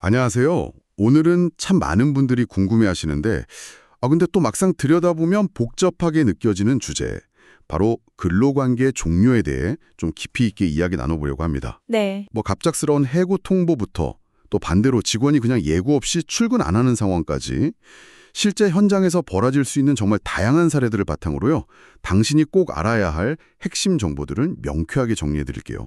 안녕하세요. 오늘은 참 많은 분들이 궁금해하시는데 근데 또 막상 들여다보면 복잡하게 느껴지는 주제, 바로 근로관계 종료에 대해 좀 깊이 있게 이야기 나눠보려고 합니다. 네, 뭐 갑작스러운 해고 통보부터 또 반대로 직원이 그냥 예고 없이 출근 안 하는 상황까지 실제 현장에서 벌어질 수 있는 정말 다양한 사례들을 바탕으로요. 당신이 꼭 알아야 할 핵심 정보들을 명쾌하게 정리해 드릴게요.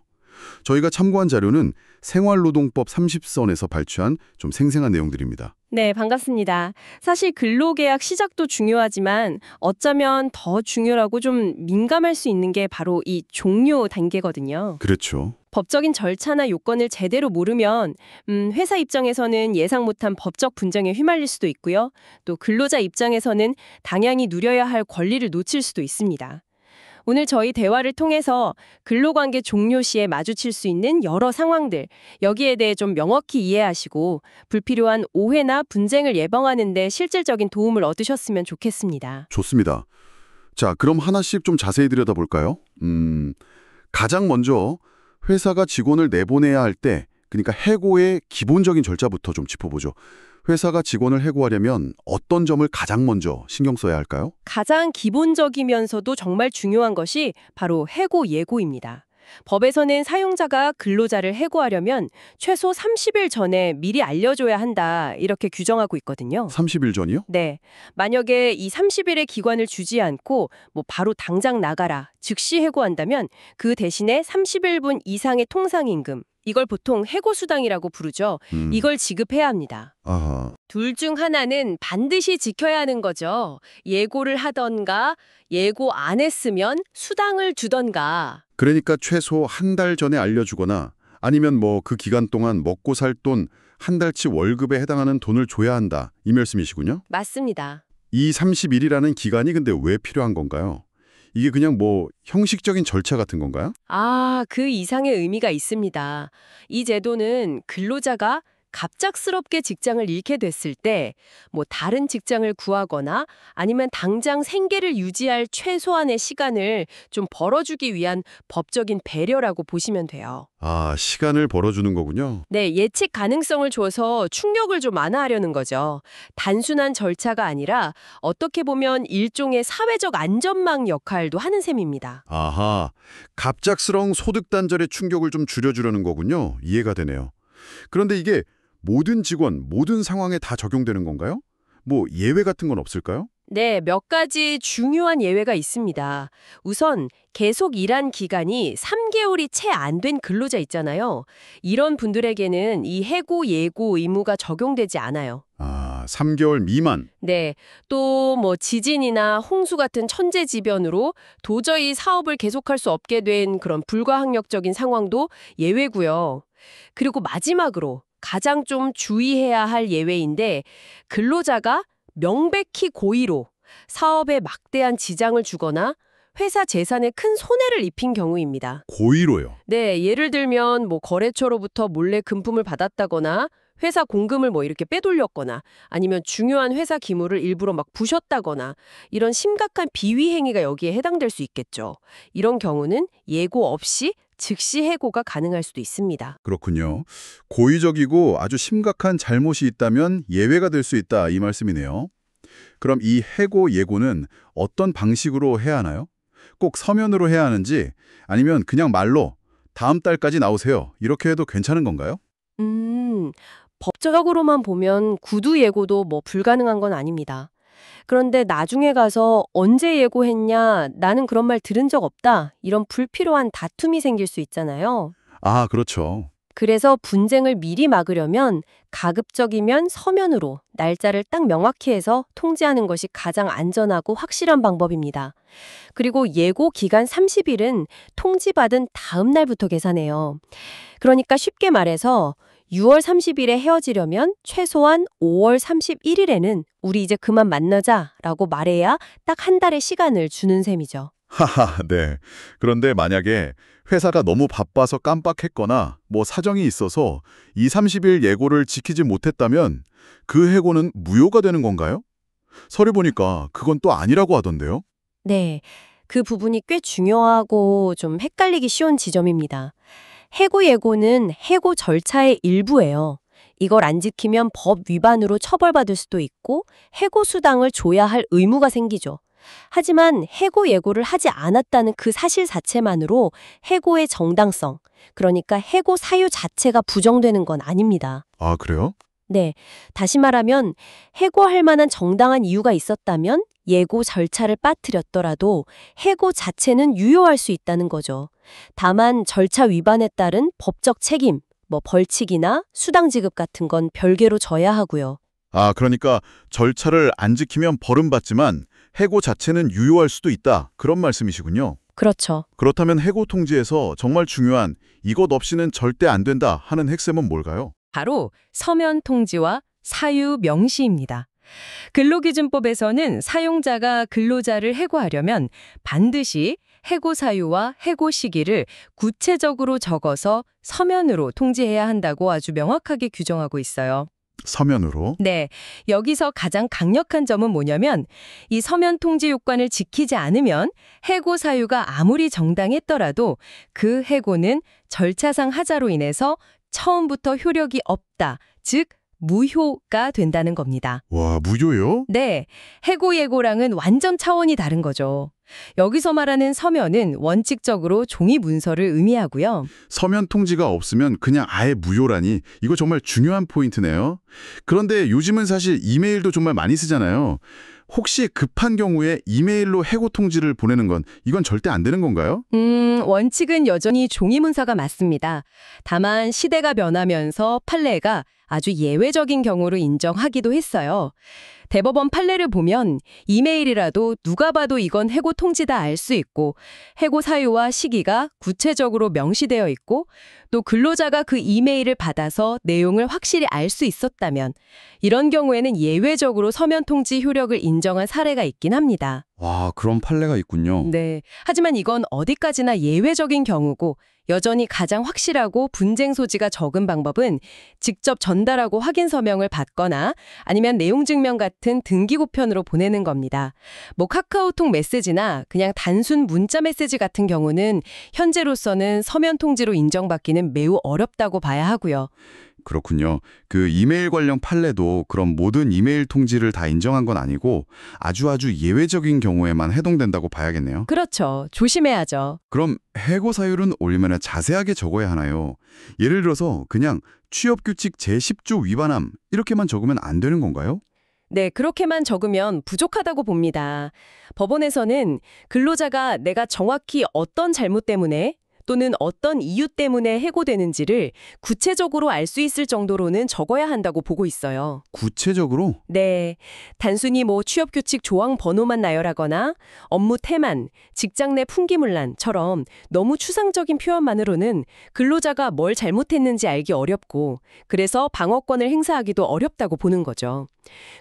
저희가 참고한 자료는 생활노동법 30선에서 발췌한 좀 생생한 내용들입니다. 네, 반갑습니다. 사실 근로계약 시작도 중요하지만 어쩌면 더 중요하고 좀 민감할 수 있는 게 바로 이 종료 단계거든요. 그렇죠. 법적인 절차나 요건을 제대로 모르면 회사 입장에서는 예상 못한 법적 분쟁에 휘말릴 수도 있고요. 또 근로자 입장에서는 당연히 누려야 할 권리를 놓칠 수도 있습니다. 오늘 저희 대화를 통해서 근로관계 종료 시에 마주칠 수 있는 여러 상황들, 여기에 대해 좀 명확히 이해하시고 불필요한 오해나 분쟁을 예방하는 데 실질적인 도움을 얻으셨으면 좋겠습니다. 좋습니다. 자, 그럼 하나씩 좀 자세히 들여다볼까요? 가장 먼저 회사가 직원을 내보내야 할 때, 그러니까 해고의 기본적인 절차부터 좀 짚어보죠. 회사가 직원을 해고하려면 어떤 점을 가장 먼저 신경 써야 할까요? 가장 기본적이면서도 정말 중요한 것이 바로 해고 예고입니다. 법에서는 사용자가 근로자를 해고하려면 최소 30일 전에 미리 알려줘야 한다, 이렇게 규정하고 있거든요. 30일 전이요? 네. 만약에 이 30일의 기관을 주지 않고 바로 당장 나가라, 즉시 해고한다면 그 대신에 30일분 이상의 통상임금, 이걸 보통 해고수당이라고 부르죠. 음, 이걸 지급해야 합니다. 아하. 둘 중 하나는 반드시 지켜야 하는 거죠. 예고를 하던가, 예고 안 했으면 수당을 주던가. 그러니까 최소 한 달 전에 알려주거나 아니면 뭐 그 기간 동안 먹고 살 돈 한 달치 월급에 해당하는 돈을 줘야 한다. 이 말씀이시군요. 맞습니다. 이 30일이라는 기간이 근데 왜 필요한 건가요? 이게 그냥 뭐 형식적인 절차 같은 건가요? 그 이상의 의미가 있습니다. 이 제도는 근로자가 갑작스럽게 직장을 잃게 됐을 때, 다른 직장을 구하거나 아니면 당장 생계를 유지할 최소한의 시간을 좀 벌어주기 위한 법적인 배려라고 보시면 돼요. 아, 시간을 벌어주는 거군요. 네, 예측 가능성을 줘서 충격을 좀 완화하려는 거죠. 단순한 절차가 아니라 어떻게 보면 일종의 사회적 안전망 역할도 하는 셈입니다. 아하, 갑작스러운 소득 단절의 충격을 좀 줄여주려는 거군요. 이해가 되네요. 그런데 이게 모든 직원, 모든 상황에 다 적용되는 건가요? 뭐 예외 같은 건 없을까요? 네, 몇 가지 중요한 예외가 있습니다. 우선 계속 일한 기간이 3개월이 채 안 된 근로자 있잖아요. 이런 분들에게는 이 해고 예고 의무가 적용되지 않아요. 아, 3개월 미만. 네, 또 지진이나 홍수 같은 천재지변으로 도저히 사업을 계속할 수 없게 된 그런 불가항력적인 상황도 예외고요. 그리고 마지막으로 가장 좀 주의해야 할 예외인데, 근로자가 명백히 고의로 사업에 막대한 지장을 주거나 회사 재산에 큰 손해를 입힌 경우입니다. 고의로요. 네, 예를 들면 거래처로부터 몰래 금품을 받았다거나 회사 공금을 이렇게 빼돌렸거나 아니면 중요한 회사 기물을 일부러 막 부셨다거나 이런 심각한 비위 행위가 여기에 해당될 수 있겠죠. 이런 경우는 예고 없이 즉시 해고가 가능할 수도 있습니다. 그렇군요. 고의적이고 아주 심각한 잘못이 있다면 예외가 될 수 있다 이 말씀이네요. 그럼 이 해고 예고는 어떤 방식으로 해야 하나요? 꼭 서면으로 해야 하는지 아니면 그냥 말로 다음 달까지 나오세요. 이렇게 해도 괜찮은 건가요? 법적으로만 보면 구두 예고도 불가능한 건 아닙니다. 그런데 나중에 가서 언제 예고했냐, 나는 그런 말 들은 적 없다, 이런 불필요한 다툼이 생길 수 있잖아요. 아, 그렇죠. 그래서 분쟁을 미리 막으려면 가급적이면 서면으로 날짜를 딱 명확히 해서 통지하는 것이 가장 안전하고 확실한 방법입니다. 그리고 예고 기간 30일은 통지받은 다음 날부터 계산해요. 그러니까 쉽게 말해서 6월 30일에 헤어지려면 최소한 5월 31일에는 우리 이제 그만 만나자라고 말해야 딱 한 달의 시간을 주는 셈이죠. 하하, 네. 그런데 만약에 회사가 너무 바빠서 깜빡했거나 뭐 사정이 있어서 2, 30일 예고를 지키지 못했다면 그 해고는 무효가 되는 건가요? 서류 보니까 그건 또 아니라고 하던데요. 네, 그 부분이 꽤 중요하고 좀 헷갈리기 쉬운 지점입니다. 해고 예고는 해고 절차의 일부예요. 이걸 안 지키면 법 위반으로 처벌받을 수도 있고 해고 수당을 줘야 할 의무가 생기죠. 하지만 해고 예고를 하지 않았다는 그 사실 자체만으로 해고의 정당성, 그러니까 해고 사유 자체가 부정되는 건 아닙니다. 아, 그래요? 네, 다시 말하면 해고할 만한 정당한 이유가 있었다면 예고 절차를 빠뜨렸더라도 해고 자체는 유효할 수 있다는 거죠. 다만 절차 위반에 따른 법적 책임, 벌칙이나 수당 지급 같은 건 별개로 져야 하고요. 아, 그러니까 절차를 안 지키면 벌금받지만 해고 자체는 유효할 수도 있다. 그런 말씀이시군요. 그렇죠. 그렇다면 해고 통지에서 정말 중요한 이것 없이는 절대 안 된다 하는 핵심은 뭘까요? 바로 서면 통지와 사유 명시입니다. 근로기준법에서는 사용자가 근로자를 해고하려면 반드시 해고 사유와 해고 시기를 구체적으로 적어서 서면으로 통지해야 한다고 아주 명확하게 규정하고 있어요. 서면으로? 네, 여기서 가장 강력한 점은 뭐냐면 이 서면 통지 요건을 지키지 않으면 해고 사유가 아무리 정당했더라도 그 해고는 절차상 하자로 인해서 처음부터 효력이 없다, 즉 무효가 된다는 겁니다. 와, 무효요? 네, 해고 예고랑은 완전 차원이 다른 거죠. 여기서 말하는 서면은 원칙적으로 종이 문서를 의미하고요. 서면 통지가 없으면 그냥 아예 무효라니 이거 정말 중요한 포인트네요. 그런데 요즘은 사실 이메일도 정말 많이 쓰잖아요. 혹시 급한 경우에 이메일로 해고 통지를 보내는 건 이건 절대 안 되는 건가요? 원칙은 여전히 종이 문서가 맞습니다. 다만 시대가 변하면서 판례가 아주 예외적인 경우로 인정하기도 했어요. 대법원 판례를 보면 이메일이라도 누가 봐도 이건 해고 통지다 알 수 있고 해고 사유와 시기가 구체적으로 명시되어 있고 또 근로자가 그 이메일을 받아서 내용을 확실히 알 수 있었다면 이런 경우에는 예외적으로 서면 통지 효력을 인정한 사례가 있긴 합니다. 와, 그런 판례가 있군요. 네. 하지만 이건 어디까지나 예외적인 경우고 여전히 가장 확실하고 분쟁 소지가 적은 방법은 직접 전달하고 확인 서명을 받거나 아니면 내용 증명 같은 등기고편으로 보내는 겁니다. 카카오톡 메시지나 그냥 단순 문자 메시지 같은 경우는 현재로서는 서면 통지로 인정받기는 매우 어렵다고 봐야 하고요. 그렇군요. 그 이메일 관련 판례도 그럼 모든 이메일 통지를 다 인정한 건 아니고 아주 예외적인 경우에만 해동된다고 봐야겠네요. 그렇죠. 조심해야죠. 그럼 해고 사유는 얼마나 자세하게 적어야 하나요? 예를 들어서 그냥 취업규칙 제10조 위반함 이렇게만 적으면 안 되는 건가요? 네, 그렇게만 적으면 부족하다고 봅니다. 법원에서는 근로자가 내가 정확히 어떤 잘못 때문에 또는 어떤 이유 때문에 해고되는지를 구체적으로 알 수 있을 정도로는 적어야 한다고 보고 있어요. 구체적으로? 네, 단순히 취업규칙 조항 번호만 나열하거나 업무 태만, 직장 내 풍기문란처럼 너무 추상적인 표현만으로는 근로자가 뭘 잘못했는지 알기 어렵고 그래서 방어권을 행사하기도 어렵다고 보는 거죠.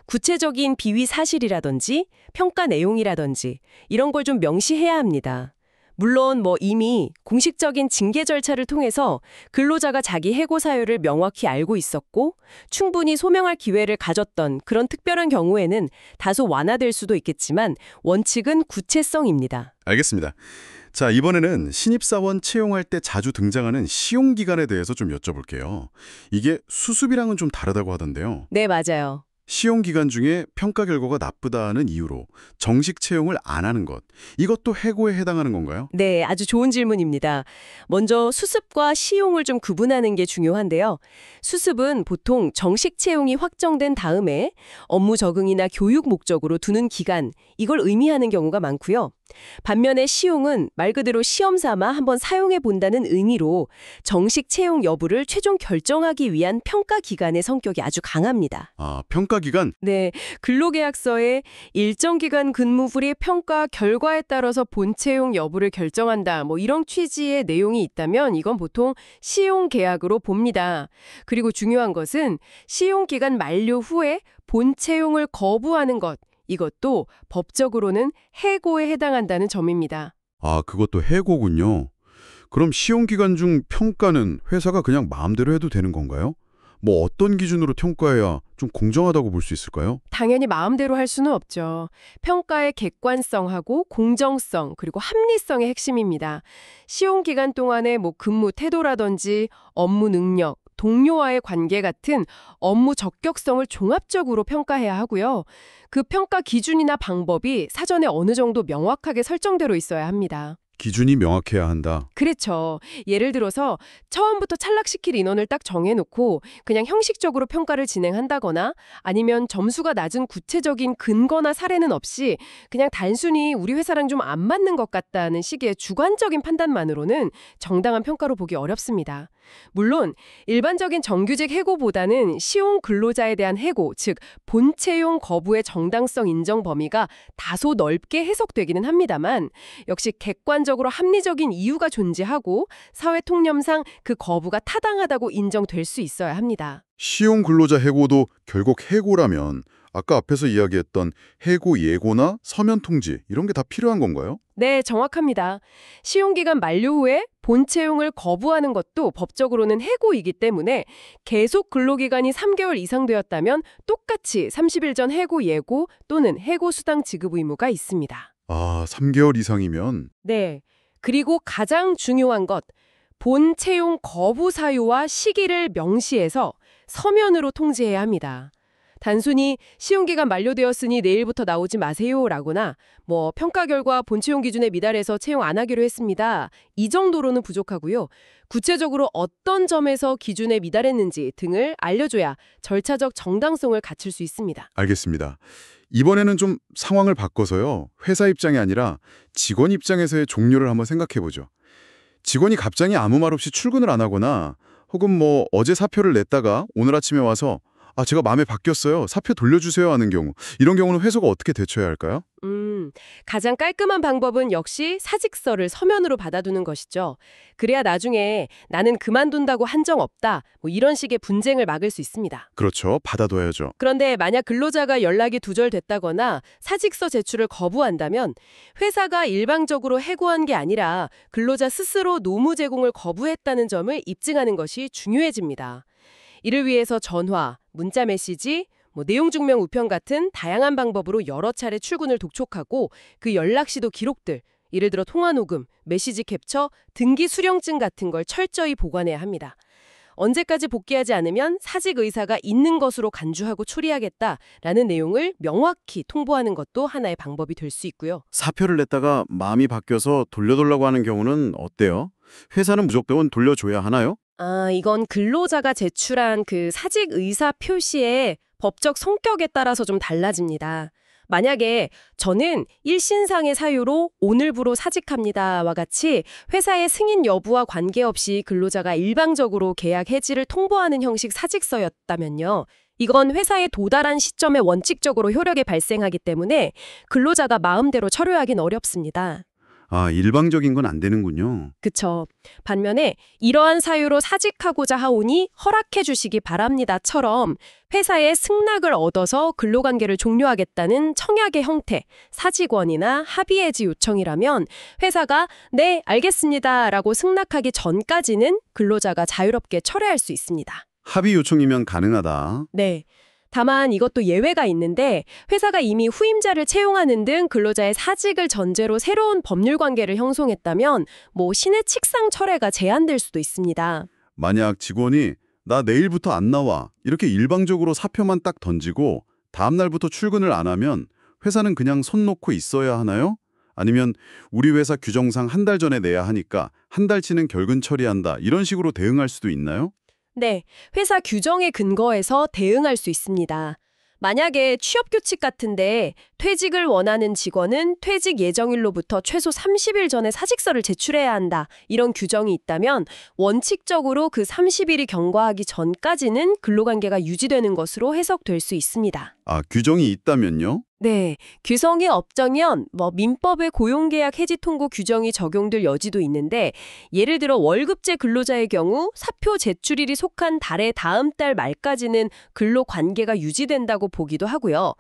구체적인 비위 사실이라든지 평가 내용이라든지 이런 걸 좀 명시해야 합니다. 물론 이미 공식적인 징계 절차를 통해서 근로자가 자기 해고 사유를 명확히 알고 있었고 충분히 소명할 기회를 가졌던 그런 특별한 경우에는 다소 완화될 수도 있겠지만 원칙은 구체성입니다. 알겠습니다. 자, 이번에는 신입사원 채용할 때 자주 등장하는 시용기간에 대해서 좀 여쭤볼게요. 이게 수습이랑은 좀 다르다고 하던데요. 네, 맞아요. 시용기간 중에 평가 결과가 나쁘다는 이유로 정식 채용을 안 하는 것, 이것도 해고에 해당하는 건가요? 네, 아주 좋은 질문입니다. 먼저 수습과 시용을 좀 구분하는 게 중요한데요. 수습은 보통 정식 채용이 확정된 다음에 업무 적응이나 교육 목적으로 두는 기간, 이걸 의미하는 경우가 많고요. 반면에 시용은 말 그대로 시험 삼아 한번 사용해 본다는 의미로 정식 채용 여부를 최종 결정하기 위한 평가 기간의 성격이 아주 강합니다. 아, 평가 기간? 네, 근로계약서에 일정 기간 근무 후의 평가 결과에 따라서 본채용 여부를 결정한다. 이런 취지의 내용이 있다면 이건 보통 시용 계약으로 봅니다. 그리고 중요한 것은 시용 기간 만료 후에 본채용을 거부하는 것. 이것도 법적으로는 해고에 해당한다는 점입니다. 아, 그것도 해고군요. 그럼 시용기간 중 평가는 회사가 그냥 마음대로 해도 되는 건가요? 어떤 기준으로 평가해야 좀 공정하다고 볼 수 있을까요? 당연히 마음대로 할 수는 없죠. 평가의 객관성하고 공정성 그리고 합리성의 핵심입니다. 시용 기간 동안의 근무 태도라든지 업무 능력 동료와의 관계 같은 업무 적격성을 종합적으로 평가해야 하고요. 그 평가 기준이나 방법이 사전에 어느 정도 명확하게 설정되어 있어야 합니다. 기준이 명확해야 한다. 그렇죠. 예를 들어서 처음부터 탈락시킬 인원을 딱 정해놓고 그냥 형식적으로 평가를 진행한다거나 아니면 점수가 낮은 구체적인 근거나 사례는 없이 그냥 단순히 우리 회사랑 좀 안 맞는 것 같다는 식의 주관적인 판단만으로는 정당한 평가로 보기 어렵습니다. 물론 일반적인 정규직 해고보다는 시용 근로자에 대한 해고, 즉 본채용 거부의 정당성 인정 범위가 다소 넓게 해석되기는 합니다만 역시 객관적으로 합리적인 이유가 존재하고 사회 통념상 그 거부가 타당하다고 인정될 수 있어야 합니다. 시용 근로자 해고도 결국 해고라면 아까 앞에서 이야기했던 해고 예고나 서면 통지 이런 게 다 필요한 건가요? 네, 정확합니다. 시용기간 만료 후에 본채용을 거부하는 것도 법적으로는 해고이기 때문에 계속 근로기간이 3개월 이상 되었다면 똑같이 30일 전 해고 예고 또는 해고 수당 지급 의무가 있습니다. 아, 3개월 이상이면 네. 그리고 가장 중요한 것, 본 채용 거부 사유와 시기를 명시해서 서면으로 통지해야 합니다. 단순히 시용기간 만료되었으니 내일부터 나오지 마세요라거나 평가 결과 본 채용 기준에 미달해서 채용 안 하기로 했습니다. 이 정도로는 부족하고요. 구체적으로 어떤 점에서 기준에 미달했는지 등을 알려줘야 절차적 정당성을 갖출 수 있습니다. 알겠습니다. 이번에는 좀 상황을 바꿔서요. 회사 입장이 아니라 직원 입장에서의 종료를 한번 생각해보죠. 직원이 갑자기 아무 말 없이 출근을 안 하거나 혹은 어제 사표를 냈다가 오늘 아침에 와서 제가 마음에 바뀌었어요. 사표 돌려주세요 하는 경우. 이런 경우는 회사가 어떻게 대처해야 할까요? 가장 깔끔한 방법은 역시 사직서를 서면으로 받아두는 것이죠. 그래야 나중에 나는 그만둔다고 한정 없다. 이런 식의 분쟁을 막을 수 있습니다. 그렇죠. 받아둬야죠. 그런데 만약 근로자가 연락이 두절됐다거나 사직서 제출을 거부한다면 회사가 일방적으로 해고한 게 아니라 근로자 스스로 노무 제공을 거부했다는 점을 입증하는 것이 중요해집니다. 이를 위해서 전화, 문자 메시지, 내용 증명 우편 같은 다양한 방법으로 여러 차례 출근을 독촉하고 그 연락 시도 기록들, 예를 들어 통화 녹음, 메시지 캡처, 등기 수령증 같은 걸 철저히 보관해야 합니다. 언제까지 복귀하지 않으면 사직 의사가 있는 것으로 간주하고 처리하겠다라는 내용을 명확히 통보하는 것도 하나의 방법이 될 수 있고요. 사표를 냈다가 마음이 바뀌어서 돌려달라고 하는 경우는 어때요? 회사는 무조건 돌려줘야 하나요? 이건 근로자가 제출한 그 사직 의사 표시의 법적 성격에 따라서 좀 달라집니다. 만약에 저는 일신상의 사유로 오늘부로 사직합니다와 같이 회사의 승인 여부와 관계없이 근로자가 일방적으로 계약 해지를 통보하는 형식 사직서였다면요. 이건 회사에 도달한 시점에 원칙적으로 효력에 발생하기 때문에 근로자가 마음대로 철회하긴 어렵습니다. 일방적인 건 안 되는군요. 그쵸. 반면에 이러한 사유로 사직하고자 하오니 허락해 주시기 바랍니다처럼 회사의 승낙을 얻어서 근로관계를 종료하겠다는 청약의 형태, 사직원이나 합의해지 요청이라면 회사가 네, 알겠습니다라고 승낙하기 전까지는 근로자가 자유롭게 철회할 수 있습니다. 합의 요청이면 가능하다. 네. 다만 이것도 예외가 있는데 회사가 이미 후임자를 채용하는 등 근로자의 사직을 전제로 새로운 법률 관계를 형성했다면 신의 칙상 철회가 제한될 수도 있습니다. 만약 직원이 나 내일부터 안 나와 이렇게 일방적으로 사표만 딱 던지고 다음 날부터 출근을 안 하면 회사는 그냥 손 놓고 있어야 하나요? 아니면 우리 회사 규정상 한 달 전에 내야 하니까 한 달치는 결근 처리한다 이런 식으로 대응할 수도 있나요? 네, 회사 규정에 근거해서 대응할 수 있습니다. 만약에 취업규칙 같은데 퇴직을 원하는 직원은 퇴직 예정일로부터 최소 30일 전에 사직서를 제출해야 한다. 이런 규정이 있다면 원칙적으로 그 30일이 경과하기 전까지는 근로관계가 유지되는 것으로 해석될 수 있습니다. 규정이 있다면요? 네, 규정이 없정연 민법의 고용계약 해지 통고 규정이 적용될 여지도 있는데 예를 들어 월급제 근로자의 경우 사표 제출일이 속한 달의 다음 달 말까지는 근로관계가 유지된다고 보기도 하고요.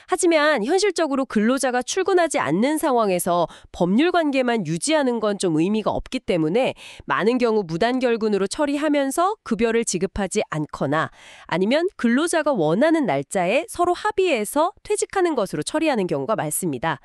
하지만 현실 현실적으로 근로자가 출근하지 않는 상황에서 법률 관계만 유지하는 건 좀 의미가 없기 때문에 많은 경우 무단결근으로 처리하면서 급여를 지급하지 않거나 아니면 근로자가 원하는 날짜에 서로 합의해서 퇴직하는 것으로 처리하는 경우가 많습니다.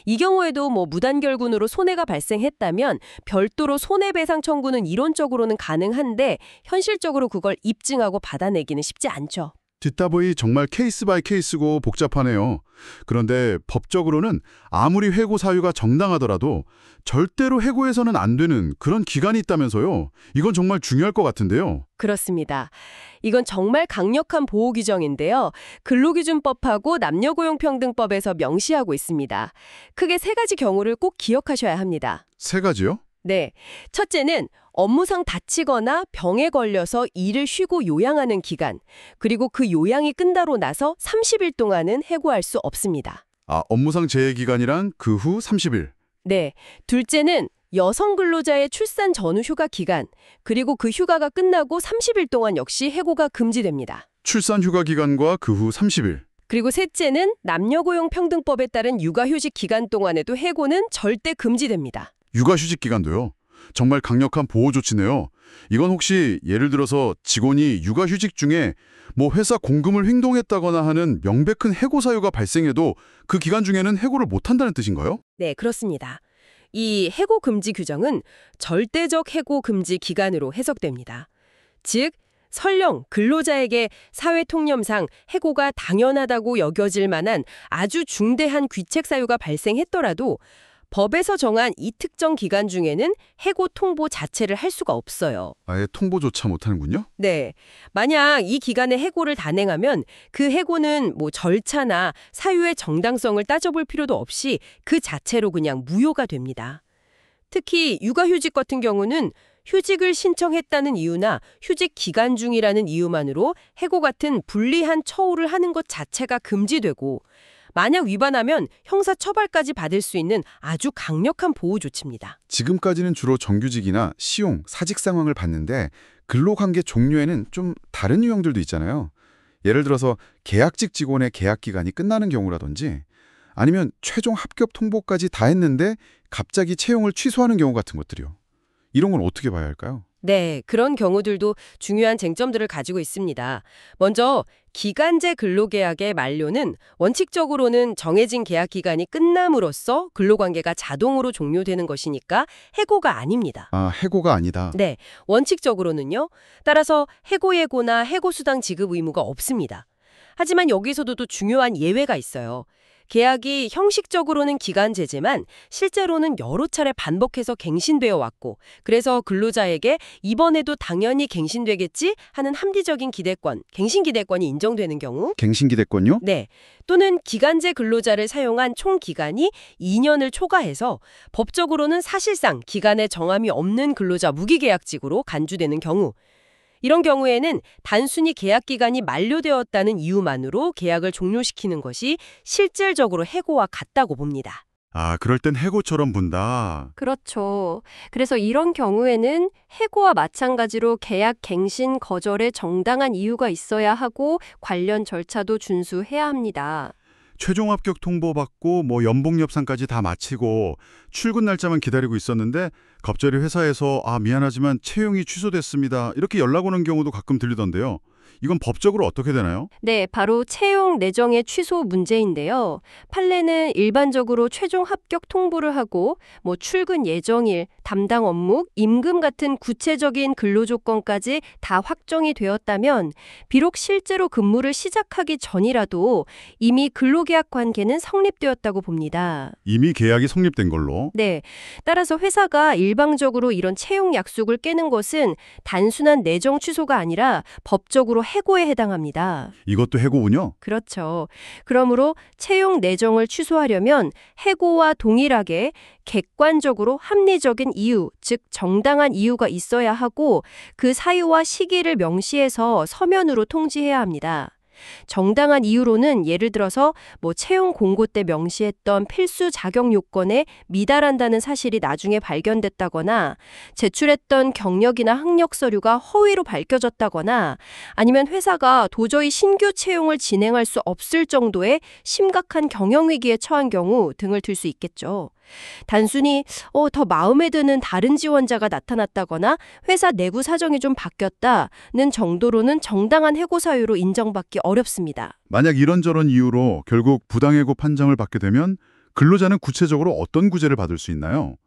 이 경우에도 무단결근으로 손해가 발생했다면 별도로 손해배상 청구는 이론적으로는 가능한데 현실적으로 그걸 입증하고 받아내기는 쉽지 않죠. 듣다 보니 정말 케이스 바이 케이스고 복잡하네요. 그런데 법적으로는 아무리 해고 사유가 정당하더라도 절대로 해고해서는 안 되는 그런 기간이 있다면서요. 이건 정말 중요할 것 같은데요. 그렇습니다. 이건 정말 강력한 보호 규정인데요. 근로기준법하고 남녀고용평등법에서 명시하고 있습니다. 크게 세 가지 경우를 꼭 기억하셔야 합니다. 세 가지요? 네. 첫째는 업무상 다치거나 병에 걸려서 일을 쉬고 요양하는 기간, 그리고 그 요양이 끝나고 나서 30일 동안은 해고할 수 없습니다. 업무상 재해 기간이랑 그 후 30일. 네. 둘째는 여성 근로자의 출산 전후 휴가 기간, 그리고 그 휴가가 끝나고 30일 동안 역시 해고가 금지됩니다. 출산 휴가 기간과 그 후 30일. 그리고 셋째는 남녀고용평등법에 따른 육아휴직 기간 동안에도 해고는 절대 금지됩니다. 육아휴직 기간도요. 정말 강력한 보호 조치네요. 이건 혹시 예를 들어서 직원이 육아휴직 중에 회사 공금을 횡동했다거나 하는 명백한 해고 사유가 발생해도 그 기간 중에는 해고를 못한다는 뜻인가요? 네, 그렇습니다. 이 해고 금지 규정은 절대적 해고 금지 기간으로 해석됩니다. 즉, 설령 근로자에게 사회 통념상 해고가 당연하다고 여겨질 만한 아주 중대한 귀책 사유가 발생했더라도 법에서 정한 이 특정 기간 중에는 해고 통보 자체를 할 수가 없어요. 아예 통보조차 못하는군요? 네. 만약 이 기간에 해고를 단행하면 그 해고는 절차나 사유의 정당성을 따져볼 필요도 없이 그 자체로 그냥 무효가 됩니다. 특히 육아휴직 같은 경우는 휴직을 신청했다는 이유나 휴직 기간 중이라는 이유만으로 해고 같은 불리한 처우를 하는 것 자체가 금지되고 만약 위반하면 형사처벌까지 받을 수 있는 아주 강력한 보호 조치입니다. 지금까지는 주로 정규직이나 시용, 사직 상황을 봤는데 근로관계 종류에는 좀 다른 유형들도 있잖아요. 예를 들어서 계약직 직원의 계약 기간이 끝나는 경우라든지 아니면 최종 합격 통보까지 다 했는데 갑자기 채용을 취소하는 경우 같은 것들이요. 이런 건 어떻게 봐야 할까요? 네, 그런 경우들도 중요한 쟁점들을 가지고 있습니다. 먼저 기간제 근로계약의 만료는 원칙적으로는 정해진 계약 기간이 끝남으로써 근로관계가 자동으로 종료되는 것이니까 해고가 아닙니다. 해고가 아니다. 네, 원칙적으로는요. 따라서 해고 예고나 해고 수당 지급 의무가 없습니다. 하지만 여기서도 또 중요한 예외가 있어요. 계약이 형식적으로는 기간제지만 실제로는 여러 차례 반복해서 갱신되어 왔고 그래서 근로자에게 이번에도 당연히 갱신되겠지 하는 합리적인 기대권, 갱신 기대권이 인정되는 경우 갱신 기대권요? 네. 또는 기간제 근로자를 사용한 총 기간이 2년을 초과해서 법적으로는 사실상 기간에 정함이 없는 근로자 무기계약직으로 간주되는 경우 이런 경우에는 단순히 계약 기간이 만료되었다는 이유만으로 계약을 종료시키는 것이 실질적으로 해고와 같다고 봅니다. 그럴 땐 해고처럼 본다. 그렇죠. 그래서 이런 경우에는 해고와 마찬가지로 계약 갱신 거절에 정당한 이유가 있어야 하고 관련 절차도 준수해야 합니다. 최종 합격 통보받고 연봉 협상까지 다 마치고 출근 날짜만 기다리고 있었는데 갑자기 회사에서 미안하지만 채용이 취소됐습니다. 이렇게 연락 오는 경우도 가끔 들리던데요. 이건 법적으로 어떻게 되나요? 네, 바로 채용 내정의 취소 문제인데요. 판례는 일반적으로 최종 합격 통보를 하고 출근 예정일, 담당 업무, 임금 같은 구체적인 근로조건까지 다 확정이 되었다면 비록 실제로 근무를 시작하기 전이라도 이미 근로계약 관계는 성립되었다고 봅니다. 이미 계약이 성립된 걸로? 네, 따라서 회사가 일방적으로 이런 채용 약속을 깨는 것은 단순한 내정 취소가 아니라 법적으로 해고에 해당합니다. 이것도 해고군요? 그렇죠. 그러므로 채용 내정을 취소하려면 해고와 동일하게 객관적으로 합리적인 이유, 즉 정당한 이유가 있어야 하고 그 사유와 시기를 명시해서 서면으로 통지해야 합니다. 정당한 이유로는 예를 들어서 채용 공고 때 명시했던 필수 자격 요건에 미달한다는 사실이 나중에 발견됐다거나 제출했던 경력이나 학력 서류가 허위로 밝혀졌다거나 아니면 회사가 도저히 신규 채용을 진행할 수 없을 정도의 심각한 경영위기에 처한 경우 등을 들 수 있겠죠. 단순히 더 마음에 드는 다른 지원자가 나타났다거나 회사 내부 사정이 좀 바뀌었다는 정도로는 정당한 해고 사유로 인정받기 어렵습니다. 만약 이런저런 이유로 결국 부당해고 판정을 받게 되면 근로자는 구체적으로 어떤 구제를 받을 수 있나요?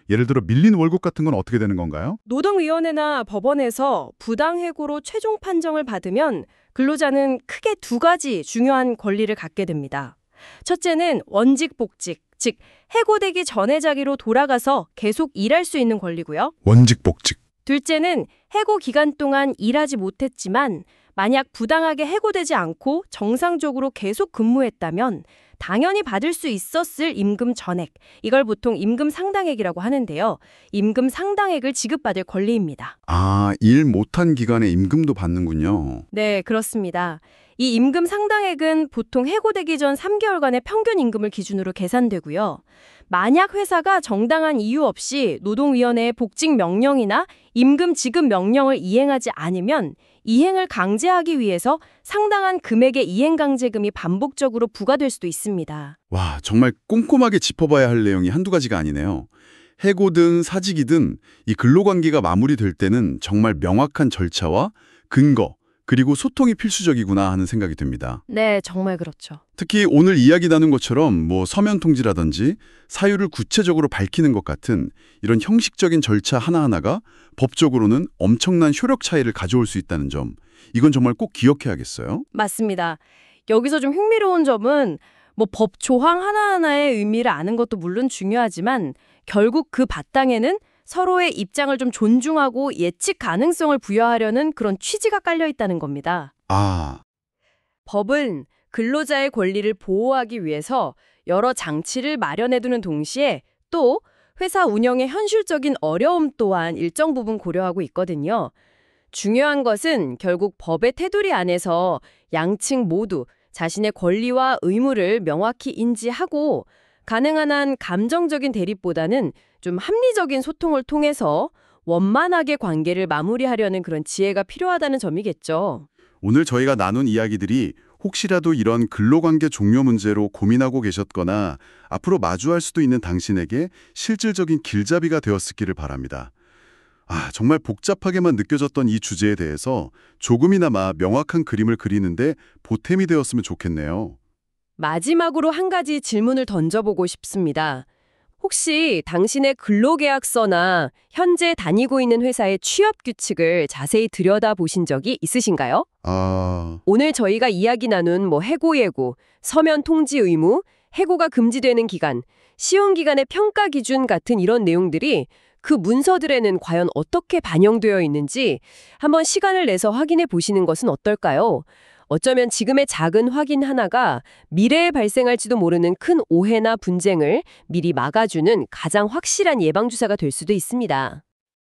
예를 들어 밀린 월급 같은 건 어떻게 되는 건가요? 노동위원회나 법원에서 부당해고로 최종 판정을 받으면 근로자는 크게 두 가지 중요한 권리를 갖게 됩니다. 첫째는 원직 복직, 즉 해고되기 전의 자리로 돌아가서 계속 일할 수 있는 권리고요. 원직 복직. 둘째는 해고 기간 동안 일하지 못했지만 만약 부당하게 해고되지 않고 정상적으로 계속 근무했다면 당연히 받을 수 있었을 임금 전액, 이걸 보통 임금 상당액이라고 하는데요. 임금 상당액을 지급받을 권리입니다. 아, 일 못한 기간에 임금도 받는군요. 네, 그렇습니다. 이 임금 상당액은 보통 해고되기 전 3개월간의 평균 임금을 기준으로 계산되고요. 만약 회사가 정당한 이유 없이 노동위원회의 복직 명령이나 임금 지급 명령을 이행하지 않으면 이행을 강제하기 위해서 상당한 금액의 이행강제금이 반복적으로 부과될 수도 있습니다. 와, 정말 꼼꼼하게 짚어봐야 할 내용이 한두 가지가 아니네요. 해고든 사직이든 이 근로관계가 마무리될 때는 정말 명확한 절차와 근거, 그리고 소통이 필수적이구나 하는 생각이 듭니다. 네, 정말 그렇죠. 특히 오늘 이야기 나눈 것처럼 서면 통지라든지 사유를 구체적으로 밝히는 것 같은 이런 형식적인 절차 하나하나가 법적으로는 엄청난 효력 차이를 가져올 수 있다는 점, 이건 정말 꼭 기억해야겠어요. 맞습니다. 여기서 좀 흥미로운 점은 법 조항 하나하나의 의미를 아는 것도 물론 중요하지만 결국 그 바탕에는 서로의 입장을 좀 존중하고 예측 가능성을 부여하려는 그런 취지가 깔려 있다는 겁니다. 아, 법은 근로자의 권리를 보호하기 위해서 여러 장치를 마련해두는 동시에 또 회사 운영의 현실적인 어려움 또한 일정 부분 고려하고 있거든요. 중요한 것은 결국 법의 테두리 안에서 양측 모두 자신의 권리와 의무를 명확히 인지하고 가능한 한 감정적인 대립보다는 좀 합리적인 소통을 통해서 원만하게 관계를 마무리하려는 그런 지혜가 필요하다는 점이겠죠. 오늘 저희가 나눈 이야기들이 혹시라도 이런 근로관계 종료 문제로 고민하고 계셨거나 앞으로 마주할 수도 있는 당신에게 실질적인 길잡이가 되었기를 바랍니다. 아, 정말 복잡하게만 느껴졌던 이 주제에 대해서 조금이나마 명확한 그림을 그리는데 보탬이 되었으면 좋겠네요. 마지막으로 한 가지 질문을 던져보고 싶습니다. 혹시 당신의 근로계약서나 현재 다니고 있는 회사의 취업 규칙을 자세히 들여다보신 적이 있으신가요? 아, 오늘 저희가 이야기 나눈 해고 예고, 서면 통지 의무, 해고가 금지되는 기간, 시용 기간의 평가 기준 같은 이런 내용들이 그 문서들에는 과연 어떻게 반영되어 있는지 한번 시간을 내서 확인해 보시는 것은 어떨까요? 어쩌면 지금의 작은 확인 하나가 미래에 발생할지도 모르는 큰 오해나 분쟁을 미리 막아주는 가장 확실한 예방주사가 될 수도 있습니다.